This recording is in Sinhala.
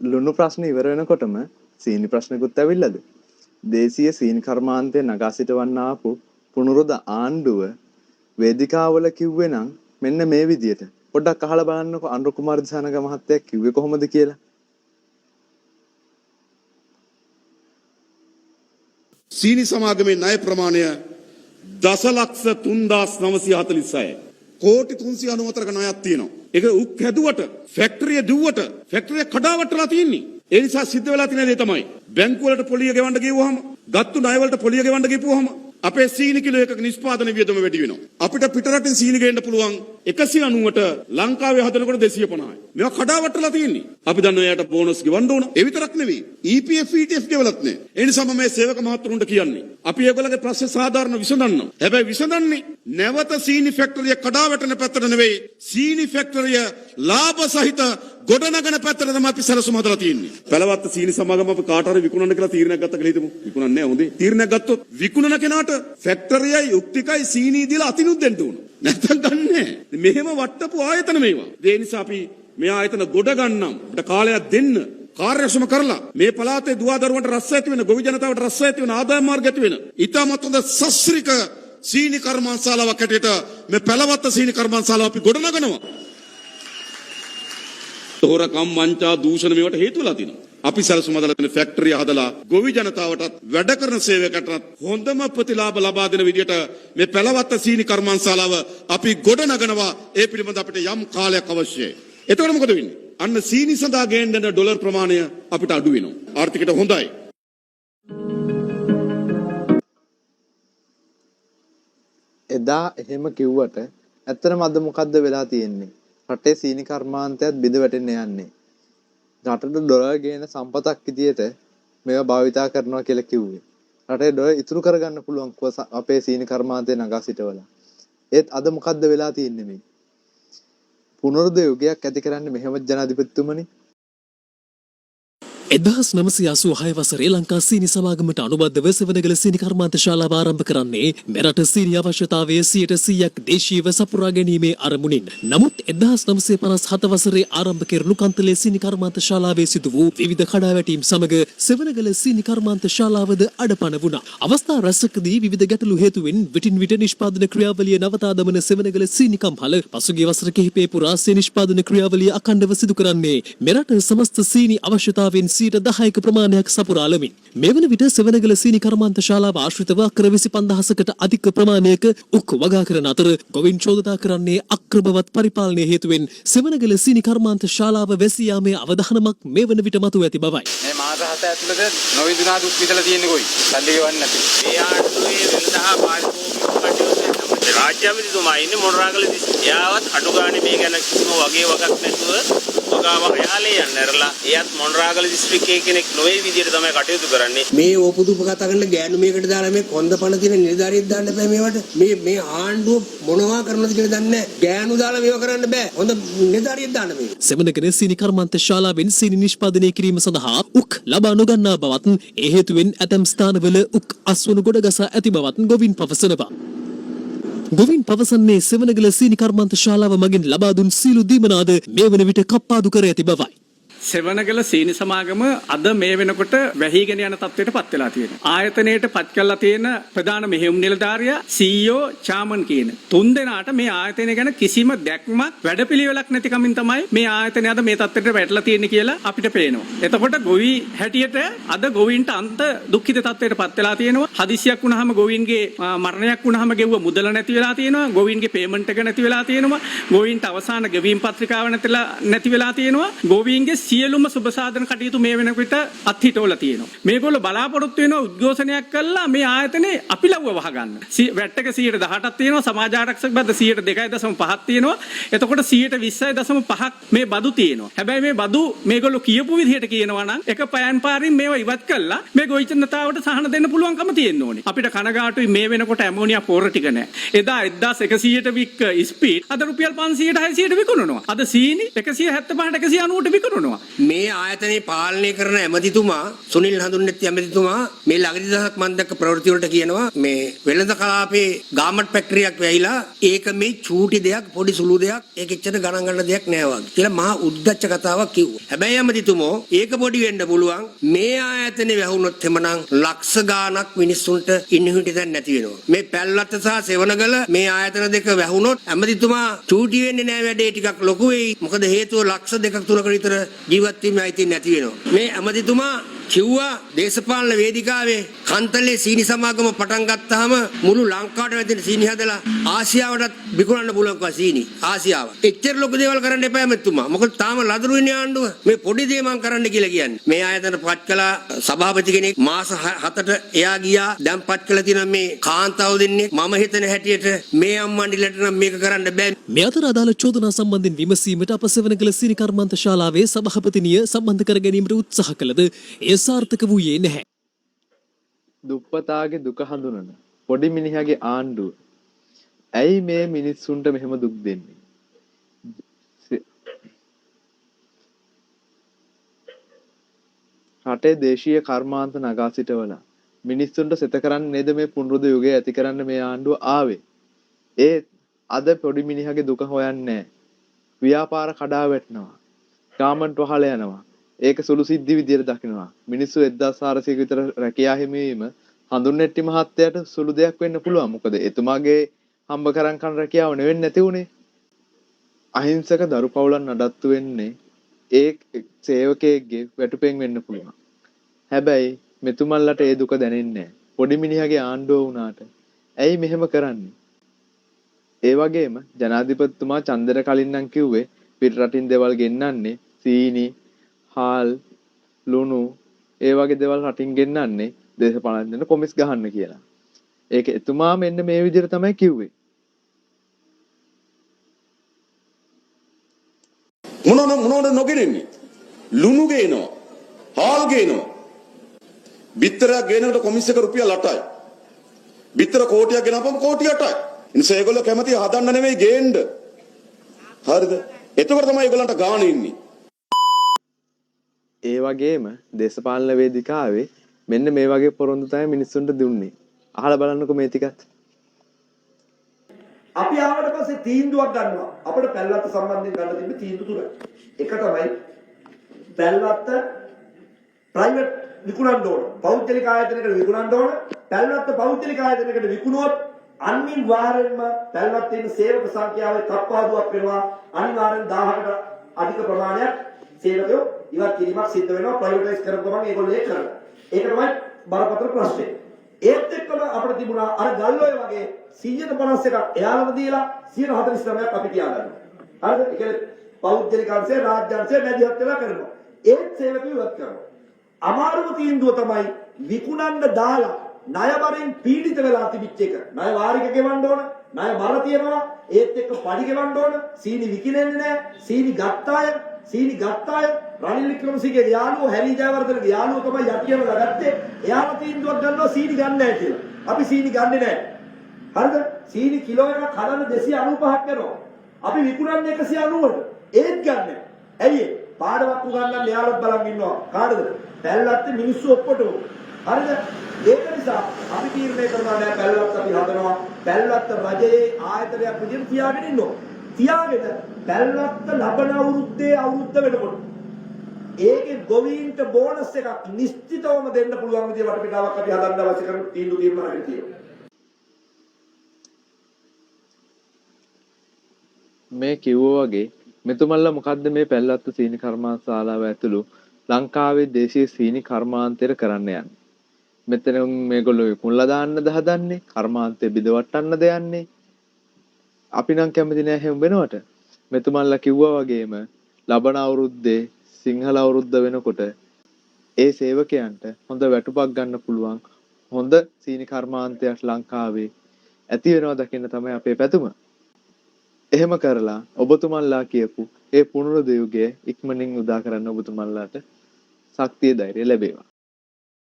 ලුණු ප්‍රශ්න ඉවර වෙනකොටම සීනි ප්‍රශ්නකුත් ඇවිල්ලාද? දේශීය සීනි කර්මාන්තයේ නගා සිටවන්න ආපු පුනරුද ආණ්ඩුව වේදිකාවල කිව්වේ නම් මෙන්න මේ විදියට. පොඩ්ඩක් අහලා බලන්නකෝ අනුර කුමාර දිසානග මහත්තයා කිව්වේ කොහොමද කියලා. සීනි සමාගමේ ණය ප්‍රමාණය දසලක්ෂ 3946. කෝටි 394ක ණයක් තියෙනවා. ඒක උක් හැදුවට ෆැක්ටරිය දුවට ෆැක්ටරිය කඩාවටලා තියෙන්නේ. ඒ නිසා සිද්ධ වෙලා තියෙන දේ තමයි බැංකු වලට පොලිය ගෙවන්න ගියුවාම ගත්තු ණය වලට පොලිය ගෙවන්න ගිහුවාම අපේ සීනි කිලෝ එකක නිෂ්පාදන වියදම වැඩි වෙනවා. අපිට පිටරටින් සීනි ගේන්න පුළුවන් 190ට ලංකාවේ හදනකොට 250යි. මේවා කඩාවටලා තියෙන්නේ. අපි දන්නවා එයාට බෝනස් ගෙවන්න ඕන. ඒ විතරක් නෙවෙයි. EPF ETF ගෙවලත් නෑ. ඒ නිසා මම මේ සේවක මහතුරුන්ට කියන්නේ අපි ඒගොල්ලන්ගේ ප්‍රශ්න සාධාරණ විසඳන්න. හැබැයි විසඳන්නේ නැවත සීනි ෆැක්ටරිය කඩාවැටෙන පැත්තට නෙවෙයි. සීනි ෆැක්ටරිය ලාභ සහිත ගොඩනගන පැත්තට තමයි අපි සැලසුම හදලා තියෙන්නේ. පළවත්ත සීනි සමාගම අපි කාට හරි විකුණන්න කියලා තීරණයක් ගත්ත කියලා හිතමු. විකුණන්නේ නැහැ හොඳේ. තීරණයක් ගත්තොත් විකුණන කෙනාට ෆැක්ටරියයි යුක්තිකයි සීනි දීලා අතිනුත් දෙන්න ඕන. නැත්තම් ගන්නෑ. මෙහෙම වට්ටපු ආයතන මේවා. ඒ නිසා අපි මේ ආයතන ගොඩ ගන්නම්. අපිට කාලයක් දෙන්න. කාර්යක්ෂම කරලා මේ පළාතේ දුවදරුවන්ට රස්ස ඇති වෙන ගොවි ජනතාවට රස්ස ඇති වෙන ආදායම් මාර්ග ඇති වෙන ඊටමත් හොඳ සස්ත්‍රික සීනි කර්මාන්තශාලාවක් හැටියට මේ පළවත්ත සීනි කර්මාන්තශාලාව අපි ගොඩනගනවා. තෝරකම් වංචා දූෂණ මේවට හේතු වෙලා තිනවා. අපි සැලසුම හදලා තියෙන ෆැක්ටරිය හදලා ගොවි ජනතාවටත් වැඩ කරන සේවකයන්ටත් හොඳම ප්‍රතිලාභ ලබා දෙන විදිහට මේ පළවත්ත සීනි කර්මාන්තශාලාව අපි ගොඩනගනවා. ඒ පිළිබඳ අපිට යම් කාලයක් අවශ්‍යයි. එතකොට මොකද වෙන්නේ? අන්න සීනි සඳහා ගේන්න ඩොලර් ප්‍රමාණය අපිට අඩු වෙනවා. ආර්ථිකයට හොඳයි. එදා එහෙම කිව්වට ඇත්තටම අද මොකද්ද වෙලා තියෙන්නේ? රටේ සීනි කර්මාන්තයත් බිඳ වැටෙන්න යන්නේ. රටට ඩොලර් ගේන සම්පතක් විදියට මේවා භාවිතා කරනවා කියලා කිව්වේ. රටේ ඩොලර් ඉතුරු කරගන්න පුළුවන් අපේ සීනි කර්මාන්තේ නගා සිටවලා. ඒත් අද මොකද්ද වෙලා තියෙන්නේ මේ? පුනරුද යුගයක් ඇති කරන්නේ මෙහෙම ජනාධිපතිතුමනි. 1986 වසරේ ලංකා සීනි සමාගමට අනුබද්ධව සෙවණගල සීනි කර්මාන්ත ශාලාව ආරම්භ කරන්නේ මෙරට සීනි අවශ්‍යතාවයේ 100% දේශීයව සපුරා ගැනීමේ අරමුණින්. නමුත් 1957 වසරේ ආරම්භ කෙරුණු කන්තලේ සීනි කර්මාන්ත ශාලාවේ සිදු වූ විවිධ කඩාවැටීම් සමග සෙවණගල සීනි කර්මාන්ත ශාලාවද අඩපණ වුණා. අවස්ථා රැසකදී විවිධ ගැටලු හේතුවෙන් විටින් විට නිෂ්පාදන ක්‍රියාවලිය නවතා දමන සෙවණගල සීනි කම්හල පසුගිය වසර කිහිපය පුරා නිෂ්පාදන ක්‍රියාවලිය අඛණ්ඩව සිදු කරන්නේ මෙරට සමස්ත සීනි අවශ්‍යතාවෙන් 10ක ප්‍රමාණයක් සපුරාලමින්. මේ වන විට සෙවණගල සීනි කර්මාන්ත ශාලාව ආශ්‍රිතව අක්කර 25000කට අධික ප්‍රමාණයක උක් වගා කරන අතර ගොවින් චෝදනා කරන්නේ අක්‍රමවත් පරිපාලනය හේතුවෙන් සෙවණගල සීනි කර්මාන්ත ශාලාව වැසී යාමේ අවධානමක් මේ වන විට මතුව ඇති බවයි. මේ මාස 7 ඇතුළත නොවිදුනා දුක් විඳලා තියෙන්නේ කොයි? සල්ලි ගෙවන්නේ නැති. මේ ආණ්ඩුවේ වෙළඳා පාරිභෝගික කටයුතු රාජ්‍ය අමාත්‍යතුමා ඉන්නේ මොනරාගල දිස්ත්‍රික්කයේ. යාවත් අඩු ගානේ මේ ගැන කිසිම වගේ වගක් නැතුව වගාව හයාලේ යන්නරලා එයත් මොනරාගල දිස්ත්‍රික්කයේ කෙනෙක් නොවේ විදියට තමයි කටයුතු කරන්නේ. මේ ඕපුදුප කතා කරන ගෑනු මේකට දාලා මේ කොන්ද පණ තියෙන නිලධාරියෙක් දාන්න බෑ මේවට. මේ ආණ්ඩුව මොනවා කරනවද කියලා දන්නේ නැහැ. ගෑනු දාලා මේව කරන්න බෑ. හොඳ නිලධාරියෙක් දාන්න මේ. සෙවණගල සීනි කර්මාන්ත ශාලාවෙන් සීනි නිෂ්පාදනය කිරීම සඳහා උක් ලබා නොගන්නා බවත් ඒ හේතුවෙන් ඇතැම් ස්ථානවල උක් අස්වනු ගොඩ ගසා ඇති බවත් ගොවින් පවසනවා. ගොවින් පවසන්නේ සෙවණගල සීනි කර්මාන්ත ශාලාව මගින් ලබා දුන් සීළු දීමනාද මේ වන විට කප්පාදු කර ඇති බවයි. සෙවණගල සීනි සමාගම අද මේ වෙනකොට වැහිගෙන යන තත්ත්වයට පත් වෙලා තියෙනවා. ආයතනයේට පත් කරලා තියෙන ප්‍රධාන මෙහෙයුම් නිලධාරියා CEO චාමන් කියන තුන් දෙනාට මේ ආයතනය ගැන කිසිම දැක්මක් වැඩපිළිවෙලක් නැති කමින් තමයි මේ ආයතනය අද මේ තත්ත්වයට වැටලා තියෙන්නේ කියලා අපිට පේනවා. එතකොට ගොවි හැටියට අද ගොවින්ට අන්ත දුක්ඛිත තත්ත්වයට පත් වෙලා තියෙනවා. හදිසියක් වුණාම ගොවින්ගේ මරණයක් වුණාම ගෙව්ව මුදල නැති වෙලා තියෙනවා. ගොවින්ගේ පේමන්ට් එක නැති වෙලා තියෙනවා. ගොවින්ට අවසාන ගෙවීම් පත්‍රිකාව නැති වෙලා තියෙනවා. ගොවින්ගේ සියලුම සුබ සාධන කටයුතු මේ වෙනකොට අත්හිටවල තියෙනවා. මේගොල්ලෝ බලාපොරොත්තු වෙන උද්ඝෝෂණයක් කළා මේ ආයතනේ අපිලව්ව වහගන්න. වැට් එක 118ක් තියෙනවා. සමාජ ආරක්ෂක බද්ද 2.5ක් තියෙනවා. එතකොට 20.5ක් මේ බදු තියෙනවා. හැබැයි මේ බදු මේගොල්ලෝ කියපු විදිහට කියනවා නම් එක පෑන් පාරින් මේවා ඉවත් කළා මේ ගොවිජනතාවට සහන දෙන්න පුළුවන්කම තියෙන්න ඕනේ. අපිට කනගාටුයි මේ වෙනකොට ඇමෝනියා පෝර ටික නැහැ. එදා 1100ට වික්ක ස්පීඩ් අද රුපියල් 500ට 600ට විකුණනවා. අද සීනි 175ට 190ට විකුණනවා. මේ ආයතනයේ පාලනය කරන ඇමතිතුමා සුනිල් හඳුන්නෙත් ඇමතිතුමා මේ ළඟදි දහසක් මම දැක්ක ප්‍රවෘත්ති වලට කියනවා මේ වෙළඳ කලාපේ ගාමන්ට් ෆැක්ටරියක් වෙයිලා ඒක මේ චූටි දෙයක් පොඩි සුළු දෙයක් ඒක එච්චර ගණන් ගන්න දෙයක් නෑ වගේ කියලා මහා උද්දච්ච කතාවක් කිව්වා. හැබැයි ඇමතිතුමෝ ඒක පොඩි වෙන්න පුළුවන් මේ ආයතනේ වැහුනොත් එමනම් ලක්ෂ ගාණක් මිනිස්සුන්ට ඉන්න හිටි දැන් නැති වෙනවා. මේ පැල්ලත්ත සහ සෙවණගල මේ ආයතන දෙක වැහුනොත් ඇමතිතුමා චූටි වෙන්නේ නෑ වැඩේ ටිකක් ලොකු වෙයි. මොකද හේතුව ලක්ෂ 2ක 3ක විතර ජීවත් වීමයි අයිති නැති වෙනවා. මේ ඇමතිතුමා කිව්වා දේශපාලන වේදිකාවේ කන්තලේ සීනි සමාගම පටන් ගත්තාම මුළු ලංකාවට වැදින සීනි හදලා ආසියාවටත් විකුණන්න පුළුවන් සීනි ආසියාව. එච්චර ලොකු දේවල් කරන්න එපා මෙතුමා. මොකද තාම ලදරු ඉන්නේ ආණ්ඩුව. මේ පොඩි දේ මං කරන්න කියලා කියන්නේ. මේ ආයතන පත් කළා සභාපති කෙනෙක් මාස 7ට එයා ගියා. දැන් පත් කළා තියෙනවා මේ කාන්තාව දෙන්නේ. මම හිතන හැටියට මේ අම්මන්ඩිලට නම් මේක කරන්න බෑ. මේ අතර අදාළ චෝදනා සම්බන්ධයෙන් විමසීමට අප සෙවණගල සීනි කර්මාන්ත ශාලාවේ සභාපතිනිය සම්බන්ධ කර ගැනීමට උත්සාහ කළද එය සාර්ථක වූයේ නැහැ. දුප්පතාගේ දුක හඳුනන පොඩි මිනිහාගේ ආණ්ඩුව ඇයි මේ මිනිස්සුන්ට මෙහෙම දුක් දෙන්නේ? රටේ දේශීය කර්මාන්ත නගා සිටවලා මිනිස්සුන්ට සෙත කරන්න නේද මේ පුනරුද යුගය ඇති කරන්න මේ ආණ්ඩුව ආවේ. ඒ අද පොඩි මිනිහාගේ දුක හොයන්නේ නැහැ. ව්‍යාපාර කඩා වැටෙනවා. ගාමන්ට් වහල යනවා. ඒක සුළු සිද්ධි විදියට දකිනවා. මිනිස්සු 1400ක විතර රැකියා හිමිවීම හඳුන්නෙට්ටි මහත්තයාට සුළු දෙයක් වෙන්න පුළුවන්. මොකද එතුමාගේ හම්බ කරන් කන රැකියාව නෙවෙන්නේ නැති උනේ. අහිංසක දරු පවුලන් නඩත්තු වෙන්නේ ඒ සේවකයෙක්ගේ වැටුපෙන් වෙන්න පුළුවන්. හැබැයි මෙතුමන්ලට ඒ දුක දැනෙන්නේ නැහැ. පොඩි මිනිහාගේ ආණ්ඩුව වුණාට ඇයි මෙහෙම කරන්නේ? ඒ වගේම ජනාධිපතිතුමා චන්දර කලින් නම් කිව්වේ පිට රටින් දේවල් ගෙන්නන්නේ සීනි හාල් ලුණු ඒ වගේ දේවල් රටින් ගෙන්නන්නේ දේශපාලනඥයන්ට කොමිස් ගහන්න කියලා. ඒක එතුමා මෙන්න මේ විදිහට තමයි කිව්වේ. මොනවද නොගෙනන්නේ? ලුණු ගේනවා. හාල් ගේනවා. බිත්තරයක් ගේනකොට කොමිස් එක රුපියල් 8යි. බිත්තර කෝටියක් ගෙනපම කෝටි 8යි. ඉතින් ඒගොල්ලෝ කැමති හදන්න නෙමෙයි ගේන්න. හරිද? එතකොට තමයි ඒගොල්ලන්ට ගාණ ඉන්නේ. ඒ වගේම දේශපාලන වේදිකාවේ මෙන්න මේ වගේ පොරොන්දු තමයි මිනිස්සුන්ට දුන්නේ. අහලා බලන්නකෝ මේ ටිකත්. අපි ආවට පස්සේ තීන්දුවක් ගන්නවා. අපිට පැල්ලත්ත සම්බන්ධයෙන් ගන්න තිබ්බ තීන්දුව තුනයි. එක තමයි පැල්ලත්ත ප්‍රයිවට් විකුණන්න ඕන. පෞද්ගලික ආයතනයකට විකුණන්න ඕන. පැල්ලත්ත පෞද්ගලික ආයතනයකට විකුණුවොත් අනිවාර්යෙන්ම පැල්ලත්ත තියෙන සේවක සංඛ්‍යාවේ තත්පාදුවක් වෙනවා. අනිවාර්යෙන් 1000කට අධික ප්‍රමාණයක් සේවකයෝ ඉවත් කිරීමක් සිද්ධ වෙනවා. ප්‍රයිවටයිස් කරපු ගමන් ඒගොල්ලෝ ඒක කරනවා. ඒක තමයි බරපතල ප්‍රශ්නේ. ඒත් එක්කම අපිට තිබුණා අර ගල්ලෝය වගේ 151ක් එයාලට දීලා 149ක් අපි තියාගන්නවා. හරිද? ඒ කියන්නේ පෞද්ගලික අංශය රාජ්‍ය අංශය මැදිහත් වෙලා කරනවා. ඒත් සේවකයෝ ඉවත් කරනවා. අමාරුම තීන්දුව තමයි විකුණන්න දාලා ණයවරෙන් පීඩිත වෙලා තිබිච්ච එක. ණය වාරික ගෙවන්න ඕන. ණය බර තියනවා. ඒත් එක්ක පඩි ගෙවන්න ඕන. සීනි විකිනෙන්නේ නැහැ. සීනි ගත්තාය රනිල් වික්‍රමසිංහගේ යාළුවෝ හැරි ජයවර්ධනගේ යාළුවෝ තමයි යටියම ගත්තේ. එයාම තීන්දුවක් ගන්නවා සීනි ගන්න නැහැ කියලා. අපි සීනි ගන්නෙ නැහැ. හරිද? සීනි කිලෝ එකක් හදන්න 295ක් යනවා. අපි විකුණන්නේ 190ට. ඒත් ගන්න නැහැ. ඇයි ඒ? පාඩමක් උගන්වන්න එයාලත් බලන් ඉන්නවා. කාටද? පැල්ලත්තේ මිනිස්සු ඔක්කොටම. හරිද? ඒක නිසා අපි තීරණය කරනවා නෑ පැල්ලත් අපි හදනවා. පැල්ලත් රජයේ ආයතනයක් විදිහට තියාගෙන ඉන්නවා. තියාගෙන පැල්ලත්ත ලබන අවුරුද්දේ අවුරුද්ද වෙනකොට ඒකේ ගොවීන්ට බෝනස් එකක් නිශ්චිතවම දෙන්න පුළුවන් විදිහට වටපිටාවක් අපි හදන්න අවශ්‍ය කරන තීන්දුව తీర్මානයක් තියෙනවා. මේ කිව්වා වගේ මෙතුමල්ලා මොකද්ද මේ පැල්ලත්ත සීනි කර්මාන්ත ශාලාව ඇතුළු ලංකාවේ දේශීය සීනි කර්මාන්තයට කරන්න යන්නේ. මෙතන මේගොල්ලෝ විකුණලා දාන්නද හදන්නේ? කර්මාන්තේ බිඳවට්ටන්නද යන්නේ? අපි නම් කැමති නෑ හැම වෙනවට. මෙතුමල්ලා කිව්වා වගේම ලබන අවුරුද්දේ සිංහල අවුරුද්ද වෙනකොට ඒ සේවකයන්ට හොඳ වැටුපක් ගන්න පුළුවන් හොඳ සීනි කර්මාන්තයක් ලංකාවේ ඇති වෙනවා දකින්න තමයි අපේ පැතුම. එහෙම කරලා ඔබතුමන්ලා කියපු ඒ පුනරුද යුගය ඉක්මනින් උදා කරන්න ඔබතුමන්ලාට ශක්තිය ධෛර්යය ලැබේවා.